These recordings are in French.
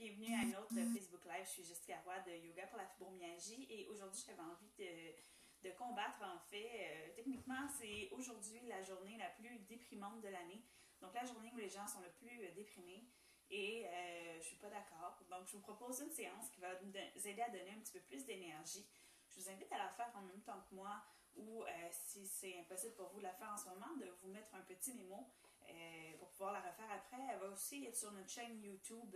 bienvenue à une autre Facebook Live. Je suis Jessica Roy de Yoga pour la fibromyalgie et aujourd'hui j'avais envie de combattre en fait. Techniquement, c'est aujourd'hui la journée la plus déprimante de l'année. Donc la journée où les gens sont le plus déprimés et je suis pas d'accord. Donc je vous propose une séance qui va vous aider à donner un petit peu plus d'énergie. Je vous invite à la faire en même temps que moi ou si c'est impossible pour vous de la faire en ce moment, de vous mettre un petit mémo pour pouvoir la refaire après. Elle va aussi être sur notre chaîne YouTube,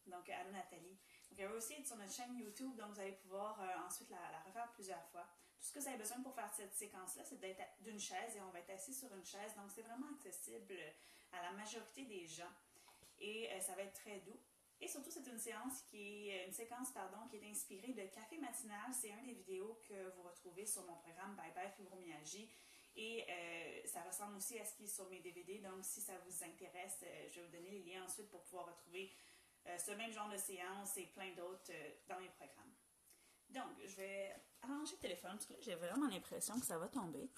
donc Allô Nathalie. Donc elle va aussi être sur notre chaîne YouTube, donc vous allez pouvoir ensuite la refaire plusieurs fois. Tout ce que vous avez besoin pour faire cette séquence-là, c'est d'être d'une chaise et on va être assis sur une chaise, donc c'est vraiment accessible à la majorité des gens et ça va être très doux. Et surtout, c'est une séquence qui est inspirée de Café Matinal. C'est un des vidéos que vous retrouvez sur mon programme Bye Bye Fibromyalgie. Et ça ressemble aussi à ce qui est sur mes DVD. Donc, si ça vous intéresse, je vais vous donner les liens ensuite pour pouvoir retrouver ce même genre de séance et plein d'autres dans mes programmes. Donc, je vais arranger le téléphone parce que là, j'ai vraiment l'impression que ça va tomber.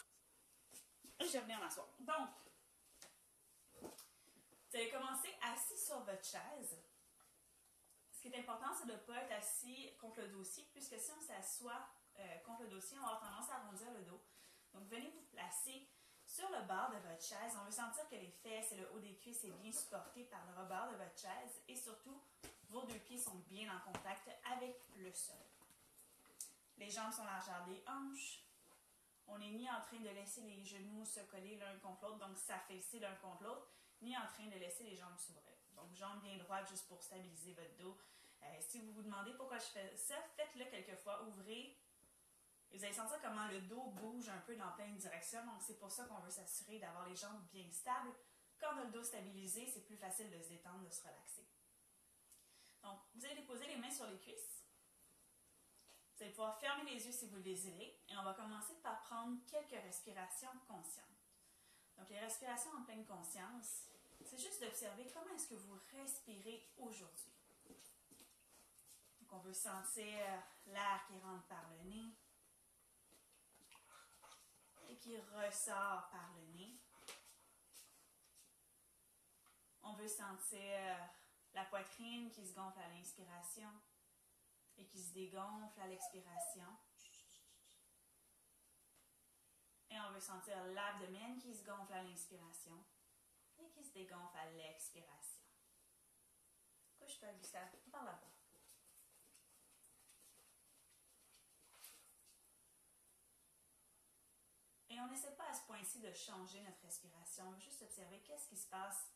Et je vais venir m'asseoir. Donc, vous allez commencer assis sur votre chaise. Ce qui est important, c'est de ne pas être assis contre le dossier, puisque si on s'assoit contre le dossier, on va avoir tendance à arrondir le dos. Donc, venez vous placer sur le bord de votre chaise. On veut sentir que les fesses et le haut des cuisses est bien supporté par le rebord de votre chaise et surtout, vos deux pieds sont bien en contact avec le sol. Les jambes sont largeur des hanches. On n'est ni en train de laisser les genoux se coller l'un contre l'autre, donc s'affaisser l'un contre l'autre, ni en train de laisser les jambes s'ouvrir. Donc, jambes bien droites juste pour stabiliser votre dos. Si vous vous demandez pourquoi je fais ça, faites-le quelques fois, ouvrez. Et vous allez sentir comment le dos bouge un peu dans plein de directions. Donc, c'est pour ça qu'on veut s'assurer d'avoir les jambes bien stables. Quand on a le dos stabilisé, c'est plus facile de se détendre, de se relaxer. Donc, vous allez déposer les mains sur les cuisses. Vous allez pouvoir fermer les yeux si vous le désirez. Et on va commencer par prendre quelques respirations conscientes. Donc, les respirations en pleine conscience, c'est juste d'observer comment est-ce que vous respirez aujourd'hui. Donc, on veut sentir l'air qui rentre par le nez et qui ressort par le nez. On veut sentir la poitrine qui se gonfle à l'inspiration et qui se dégonfle à l'expiration. Et on veut sentir l'abdomen qui se gonfle à l'inspiration et qui se dégonfle à l'expiration. Couche-toi, Gustave, par là-bas. Et on n'essaie pas à ce point-ci de changer notre respiration. On veut juste observer qu'est-ce qui se passe,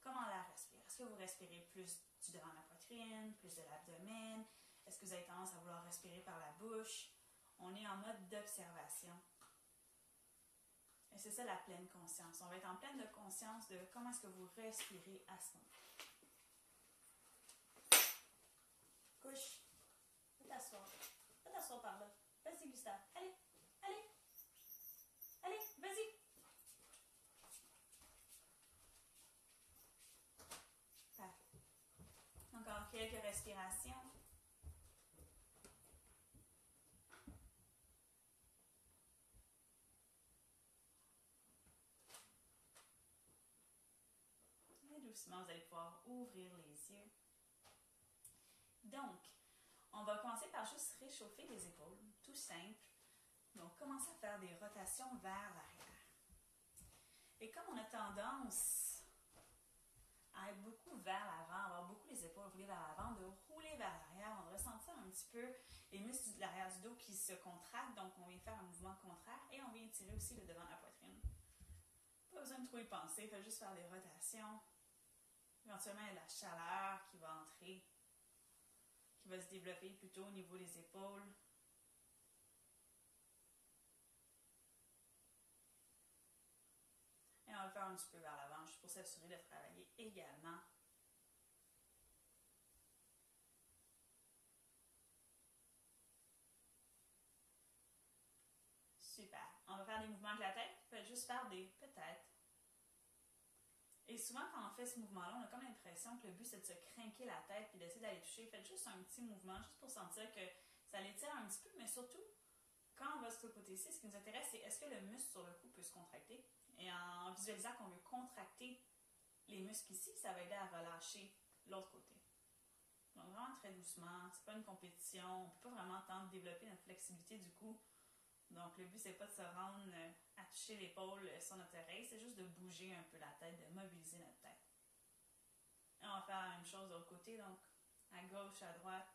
comment l'air respire. Est-ce que vous respirez plus du devant de la poitrine, plus de l'abdomen? Est-ce que vous avez tendance à vouloir respirer par la bouche? On est en mode d'observation. Et c'est ça la pleine conscience. On va être en pleine de conscience de comment est-ce que vous respirez à ce moment. Couche. Va t'asseoir. Va t'asseoir par là. Vas-y, Gustave. Allez. Allez. Allez, vas-y. Parfait. Encore quelques respirations. Et doucement, vous allez pouvoir ouvrir les yeux. Donc, on va commencer par juste réchauffer les épaules, tout simple. Donc, commencez à faire des rotations vers l'arrière. Et comme on a tendance à être beaucoup vers l'avant, avoir beaucoup les épaules roulées vers l'avant, de rouler vers l'arrière, on va ressentir un petit peu les muscles de l'arrière du dos qui se contractent. Donc, on vient faire un mouvement contraire et on vient tirer aussi le devant de la poitrine. Pas besoin de trop y penser, faites juste faire des rotations. Éventuellement, il y a de la chaleur qui va entrer, qui va se développer plutôt au niveau des épaules. Et on va le faire un petit peu vers l'avant, juste pour s'assurer de travailler également. Super. On va faire des mouvements avec la tête. Faites juste faire des peut-être. Et souvent, quand on fait ce mouvement-là, on a comme l'impression que le but, c'est de se crinquer la tête et d'essayer d'aller toucher. Faites juste un petit mouvement, juste pour sentir que ça l'étire un petit peu, mais surtout, quand on va sur ce côté-ci, ce qui nous intéresse, c'est est-ce que le muscle sur le cou peut se contracter? Et en visualisant qu'on veut contracter les muscles ici, ça va aider à relâcher l'autre côté. Donc vraiment très doucement, c'est pas une compétition, on peut pas vraiment tenter de développer notre flexibilité du cou. Donc le but c'est pas de se rendre à toucher l'épaule sur notre oreille, c'est juste de bouger un peu la tête, de mobiliser notre tête. Et on va faire la même chose de l'autre côté, donc à gauche, à droite,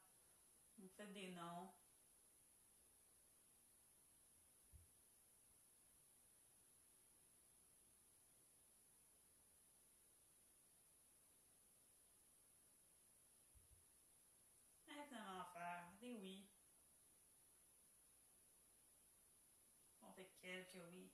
vous faites des noms. Maintenant faire des oui. On fait quelques oui.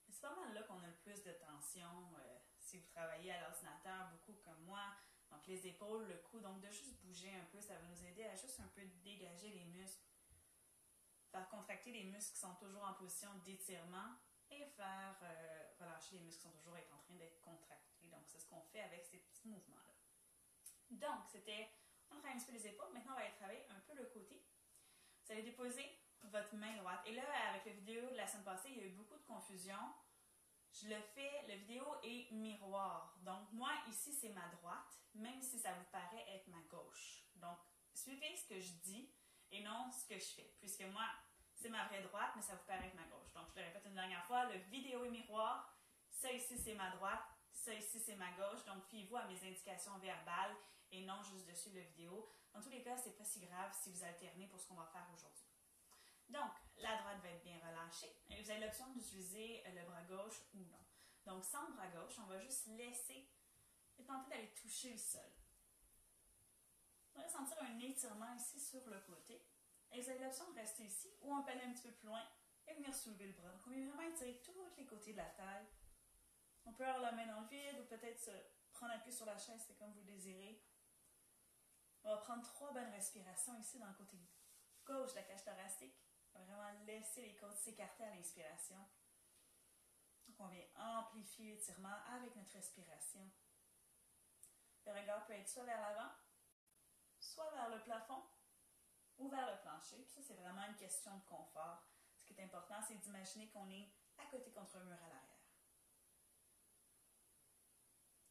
C'est pas mal là qu'on a le plus de tension si vous travaillez à l'ordinateur beaucoup comme moi. Donc les épaules, le cou, donc de juste bouger un peu, ça va nous aider à juste un peu dégager les muscles, faire contracter les muscles qui sont toujours en position d'étirement et faire relâcher les muscles qui sont toujours en train d'être contractés. Donc c'est ce qu'on fait avec ces petits mouvements-là. Donc on travaille un petit peu les épaules, maintenant on va aller travailler un peu le côté. Vous allez déposer votre main droite. Et là, avec la vidéo de la semaine passée, il y a eu beaucoup de confusion. Je le fais, la vidéo est miroir. Donc, moi, ici, c'est ma droite, même si ça vous paraît être ma gauche. Donc, suivez ce que je dis et non ce que je fais. Puisque moi, c'est ma vraie droite, mais ça vous paraît être ma gauche. Donc, je le répète une dernière fois, la vidéo est miroir. Ça ici, c'est ma droite. Ça ici, c'est ma gauche. Donc, fiez-vous à mes indications verbales et non juste dessus la vidéo. Dans tous les cas, c'est pas si grave si vous alternez pour ce qu'on va faire aujourd'hui. Donc, la droite va être bien relâchée et vous avez l'option d'utiliser le bras gauche ou non. Donc, sans le bras gauche, on va juste laisser et tenter d'aller toucher le sol. On va sentir un étirement ici sur le côté. Et vous avez l'option de rester ici ou on peut aller un petit peu plus loin et venir soulever le bras. Donc, on vient vraiment étirer tous les côtés de la taille. On peut avoir la main dans le vide ou peut-être se prendre appui sur la chaise, c'est comme vous le désirez. On va prendre 3 bonnes respirations ici dans le côté gauche de la cage thoracique. On va vraiment laisser les côtes s'écarter à l'inspiration. Donc, on vient amplifier l'étirement avec notre respiration. Le regard peut être soit vers l'avant, soit vers le plafond ou vers le plancher. Puis ça, c'est vraiment une question de confort. Ce qui est important, c'est d'imaginer qu'on est à côté contre un mur à l'arrière.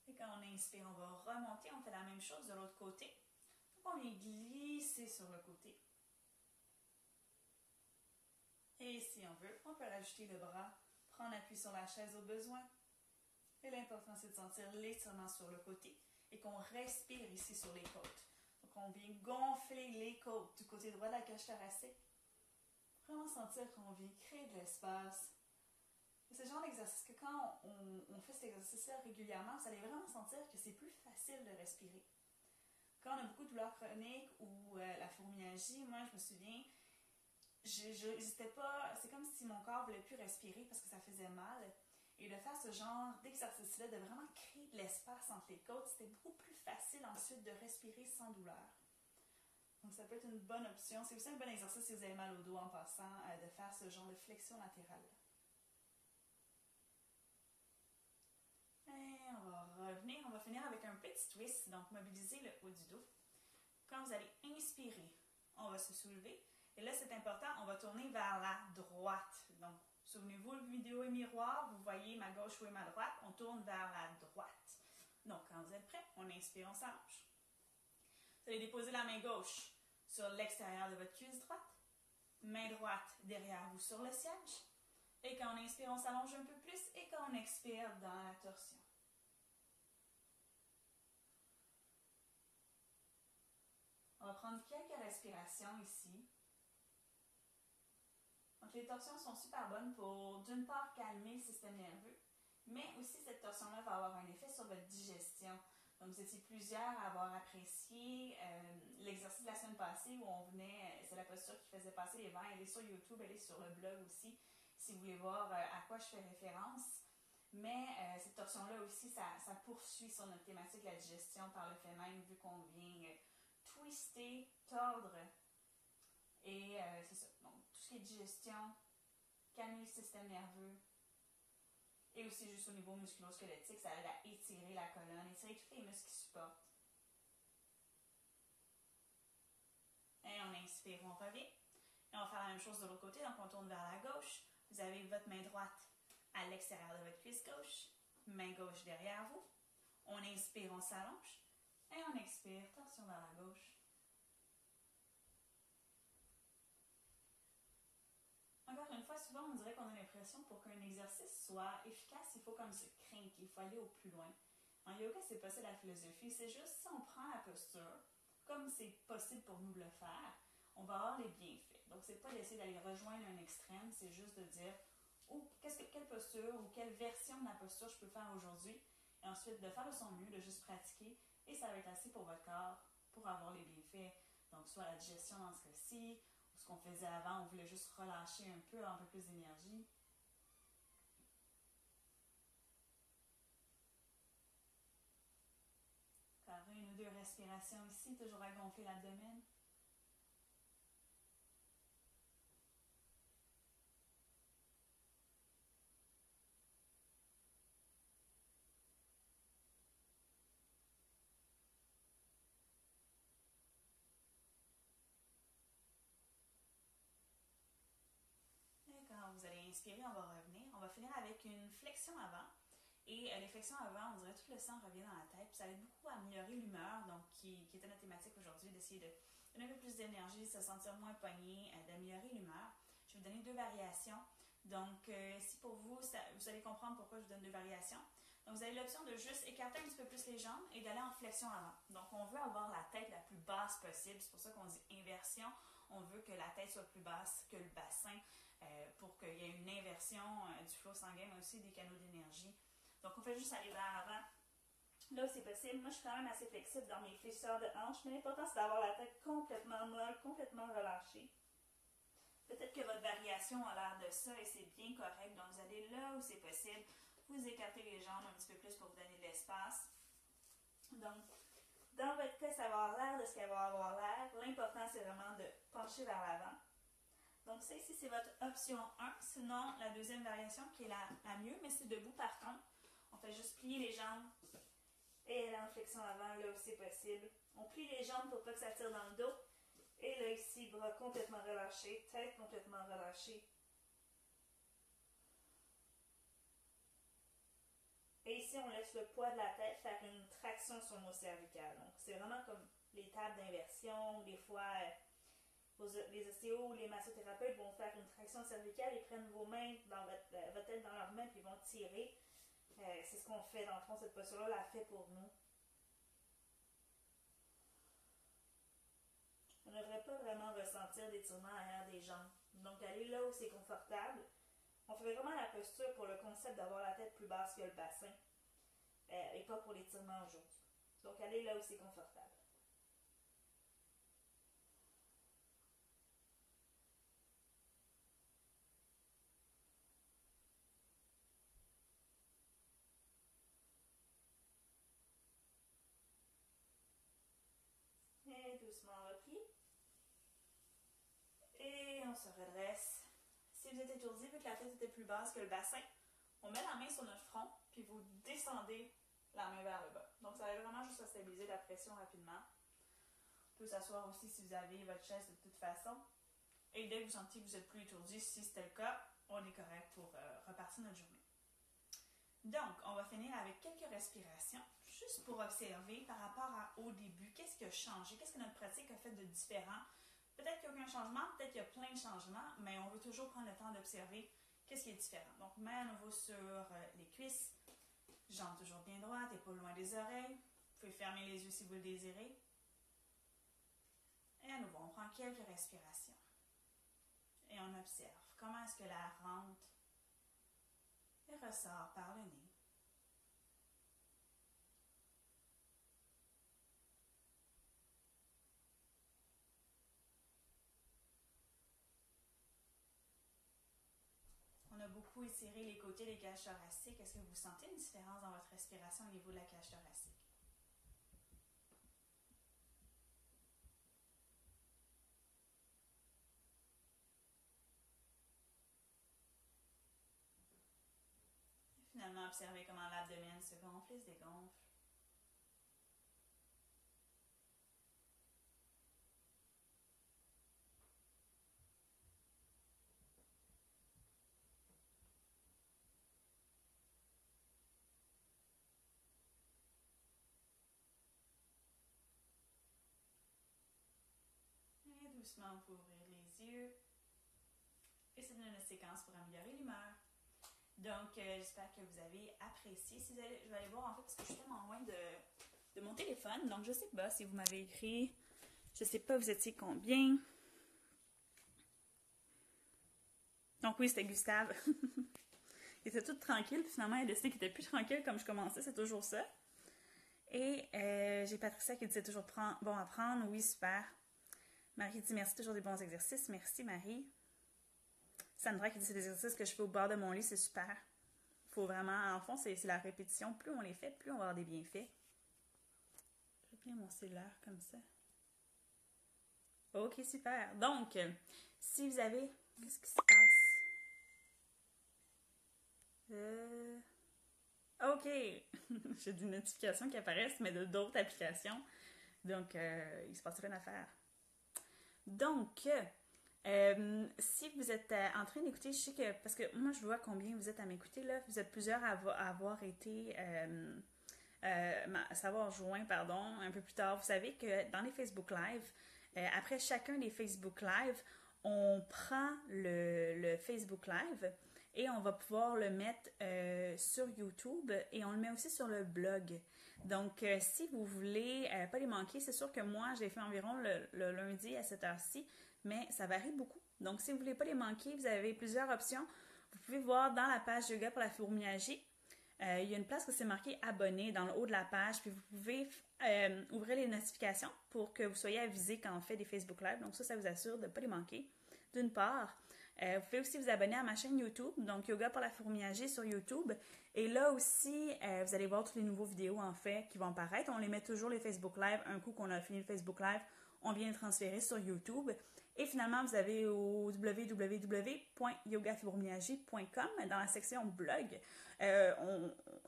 Et quand on inspire, on va remonter. On fait la même chose de l'autre côté. Donc, on vient glisser sur le côté. Et si on veut, on peut rajouter le bras, prendre appui sur la chaise au besoin. Et l'important, c'est de sentir l'étirement sur le côté et qu'on respire ici sur les côtes. Donc, on vient gonfler les côtes du côté droit de la cage thoracique. Vraiment sentir qu'on vient créer de l'espace. C'est le genre d'exercice que quand on fait cet exercice-là régulièrement, vous allez vraiment sentir que c'est plus facile de respirer. Quand on a beaucoup de douleurs chroniques ou la fibromyalgie, moi, je me souviens, je n'hésitais pas, c'est comme si mon corps ne voulait plus respirer parce que ça faisait mal. Et de faire ce genre d'exercice-là, de vraiment créer de l'espace entre les côtes, c'était beaucoup plus facile ensuite de respirer sans douleur. Donc ça peut être une bonne option. C'est aussi un bon exercice si vous avez mal au dos en passant, de faire ce genre de flexion latérale. Et on va revenir, on va finir avec un petit twist, donc mobiliser le haut du dos. Quand vous allez inspirer, on va se soulever. Et là, c'est important, on va tourner vers la droite. Donc, souvenez-vous, la vidéo est miroir, vous voyez ma gauche ou ma droite, on tourne vers la droite. Donc, quand vous êtes prêts, on inspire, on s'allonge. Vous allez déposer la main gauche sur l'extérieur de votre cuisse droite, main droite derrière vous sur le siège. Et quand on inspire, on s'allonge un peu plus. Et quand on expire, dans la torsion. On va prendre quelques respirations ici. Donc, les torsions sont super bonnes pour, d'une part, calmer le système nerveux, mais aussi cette torsion-là va avoir un effet sur votre digestion. Donc, vous étiez plusieurs à avoir apprécié l'exercice de la semaine passée où on venait, c'est la posture qui faisait passer les verres. Elle est sur YouTube, elle est sur le blog aussi, si vous voulez voir à quoi je fais référence. Mais cette torsion-là aussi, ça poursuit sur notre thématique de la digestion par le fait même, vu qu'on vient twister, tordre. Et c'est ça. Donc, tout ce qui est digestion, calmer le système nerveux. Et aussi juste au niveau musculo-squelettique, ça aide à étirer la colonne, étirer tous les muscles qui supportent. Et on inspire, on revient. Et on va faire la même chose de l'autre côté, donc on tourne vers la gauche. Vous avez votre main droite à l'extérieur de votre cuisse gauche, main gauche derrière vous. On inspire, on s'allonge. Et on expire, torsion vers la gauche. Encore une fois, souvent on dirait qu'on a l'impression pour qu'un exercice soit efficace, il faut comme se craindre, il faut aller au plus loin. En yoga, c'est pas ça la philosophie, c'est juste si on prend la posture, comme c'est possible pour nous de le faire, on va avoir les bienfaits. Donc c'est pas d'essayer d'aller rejoindre un extrême, c'est juste de dire quelle posture ou quelle version de la posture je peux faire aujourd'hui, et ensuite de faire de son mieux, de juste pratiquer, et ça va être assez pour votre corps pour avoir les bienfaits. Donc soit la digestion dans ce cas-ci, ou ce qu'on faisait avant, on voulait juste relâcher un peu, avoir un peu plus d'énergie. Encore une ou deux respirations ici, toujours à gonfler l'abdomen. Quand vous allez inspirer, on va revenir. On va finir avec une flexion avant. Et les flexions avant, on dirait tout le sang revient dans la tête. Puis ça va beaucoup améliorer l'humeur, donc qui était notre thématique aujourd'hui, d'essayer de donner un peu plus d'énergie, de se sentir moins pogné, d'améliorer l'humeur. Je vais vous donner deux variations. Donc, si pour vous, vous allez comprendre pourquoi je vous donne deux variations. Donc, vous avez l'option de juste écarter un petit peu plus les jambes et d'aller en flexion avant. Donc, on veut avoir la tête la plus basse possible. C'est pour ça qu'on dit inversion. On veut que la tête soit plus basse que le bassin pour qu'il y ait une inversion du flot sanguin, mais aussi des canaux d'énergie. Donc, on fait juste aller vers l'avant. Là où c'est possible, moi je suis quand même assez flexible dans mes fléchisseurs de hanches, mais l'important c'est d'avoir la tête complètement molle, complètement relâchée. Peut-être que votre variation a l'air de ça et c'est bien correct. Donc, vous allez là où c'est possible, vous écartez les jambes un petit peu plus pour vous donner de l'espace. Donc, dans votre cas, ça va avoir l'air de ce qu'elle va avoir l'air. L'important, c'est vraiment de pencher vers l'avant. Donc, ça ici, c'est votre option 1. Sinon, la deuxième variation qui est la mieux, mais c'est debout par contre. On fait juste plier les jambes et aller en flexion avant là où c'est possible. On plie les jambes pour pas que ça tire dans le dos. Et là ici, bras complètement relâchés, tête complètement relâchée. Et ici, on laisse le poids de la tête faire une traction sur nos cervicales. Donc, c'est vraiment comme les tables d'inversion. Des fois, les ostéos ou les massothérapeutes vont faire une traction cervicale et prennent vos mains, votre tête dans leurs mains, puis ils vont tirer. C'est ce qu'on fait. Dans le fond, cette posture-là, la fait pour nous. On ne devrait pas vraiment ressentir d'étirement arrière des jambes. Donc, aller là où c'est confortable. On fait vraiment la posture pour le concept d'avoir la tête plus basse que le bassin et pas pour l'étirement aujourd'hui. Donc, aller là où c'est confortable. Et doucement repli. Et on se redresse. Si vous êtes étourdi, vu que la tête était plus basse que le bassin, on met la main sur notre front, puis vous descendez la main vers le bas. Donc, ça va vraiment juste à stabiliser la pression rapidement. On peut s'asseoir aussi si vous avez votre chaise de toute façon. Et dès que vous sentez que vous êtes plus étourdi, si c'était le cas, on est correct pour repartir notre journée. Donc, on va finir avec quelques respirations, juste pour observer par rapport au début, qu'est-ce qui a changé, qu'est-ce que notre pratique a fait de différent. Peut-être qu'il n'y a aucun changement, peut-être qu'il y a plein de changements, mais on veut toujours prendre le temps d'observer qu'est-ce qui est différent. Donc, main à nouveau sur les cuisses, jambes toujours bien droites, épaules loin des oreilles. Vous pouvez fermer les yeux si vous le désirez. Et à nouveau, on prend quelques respirations. Et on observe comment est-ce que l'air rentre et ressort par le nez. On a beaucoup étiré les côtés des cages thoraciques. Est-ce que vous sentez une différence dans votre respiration au niveau de la cage thoracique? Et finalement, observez comment l'abdomen se gonfle et se dégonfle. doucement, vous pouvez ouvrir les yeux. Et c'est une séquence pour améliorer l'humeur. Donc, j'espère que vous avez apprécié. Si vous allez, je vais aller voir en fait parce que je suis tellement loin de mon téléphone. Donc, je sais pas si vous m'avez écrit. Je sais pas, vous étiez combien. Donc oui, c'était Gustave. Il était tout tranquille, puis finalement, il a décidé qu'il était plus tranquille comme je commençais, c'est toujours ça. Et j'ai Patricia qui disait toujours bon à prendre. Oui, super. Marie dit merci, toujours des bons exercices. Merci, Marie. Sandra qui dit c'est des exercices que je fais au bord de mon lit, c'est super. Faut vraiment, en fond, c'est la répétition. Plus on les fait, plus on va avoir des bienfaits. Je vais bien mon cellulaire comme ça. Ok, super. Donc, si vous avez... Qu'est-ce qui se passe? Ok. J'ai des notifications qui apparaissent, mais de d'autres applications. Donc, il se passe rien à faire. Donc, si vous êtes en train d'écouter, je sais que, parce que moi je vois combien vous êtes à m'écouter, là, vous êtes plusieurs à avoir été, savoir joint, pardon, un peu plus tard. Vous savez que dans les Facebook Live, après chacun des Facebook Live, on prend le Facebook Live et on va pouvoir le mettre sur YouTube et on le met aussi sur le blog. Donc, si vous voulez pas les manquer, c'est sûr que moi, j'ai fait environ le lundi à cette heure-ci, mais ça varie beaucoup. Donc, si vous ne voulez pas les manquer, vous avez plusieurs options. Vous pouvez voir dans la page Yoga pour la fibromyalgie, il y a une place que c'est marqué abonné dans le haut de la page, puis vous pouvez ouvrir les notifications pour que vous soyez avisé quand on fait des Facebook Live. Donc, ça vous assure de ne pas les manquer, d'une part. Vous pouvez aussi vous abonner à ma chaîne YouTube, donc Yoga pour la fibromyalgie sur YouTube. Et là aussi, vous allez voir toutes les nouveaux vidéos en fait qui vont apparaître. On les met toujours les Facebook Live. Un coup qu'on a fini le Facebook Live, on vient les transférer sur YouTube. Et finalement, vous avez au www.yogafibromyalgie.com dans la section blog.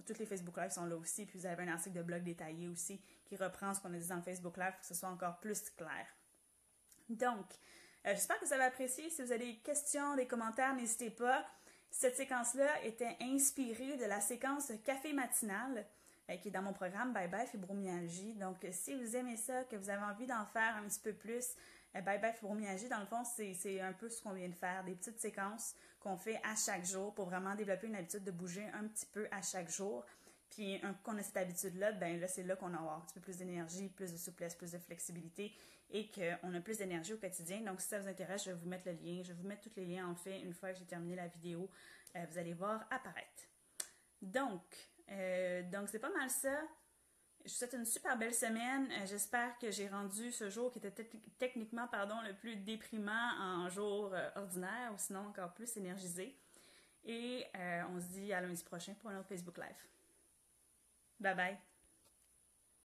Toutes les Facebook Live sont là aussi. Puis vous avez un article de blog détaillé aussi qui reprend ce qu'on a dit dans le Facebook Live pour que ce soit encore plus clair. Donc, j'espère que vous avez apprécié. Si vous avez des questions, des commentaires, n'hésitez pas. Cette séquence-là était inspirée de la séquence café matinal qui est dans mon programme Bye Bye Fibromyalgie. Donc, si vous aimez ça, que vous avez envie d'en faire un petit peu plus, Bye Bye Fibromyalgie, dans le fond, c'est un peu ce qu'on vient de faire. Des petites séquences qu'on fait à chaque jour pour vraiment développer une habitude de bouger un petit peu à chaque jour. Puis, un coup qu'on a cette habitude-là, ben là, c'est là qu'on a un petit peu plus d'énergie, plus de souplesse, plus de flexibilité et qu'on a plus d'énergie au quotidien. Donc, si ça vous intéresse, je vais vous mettre le lien. Je vais vous mettre tous les liens, en fait, une fois que j'ai terminé la vidéo. Vous allez voir apparaître. Donc, c'est pas mal ça. Je vous souhaite une super belle semaine. J'espère que j'ai rendu ce jour qui était techniquement, le plus déprimant en jour ordinaire ou sinon encore plus énergisé. Et on se dit à lundi prochain pour un autre Facebook Live. Bye bye!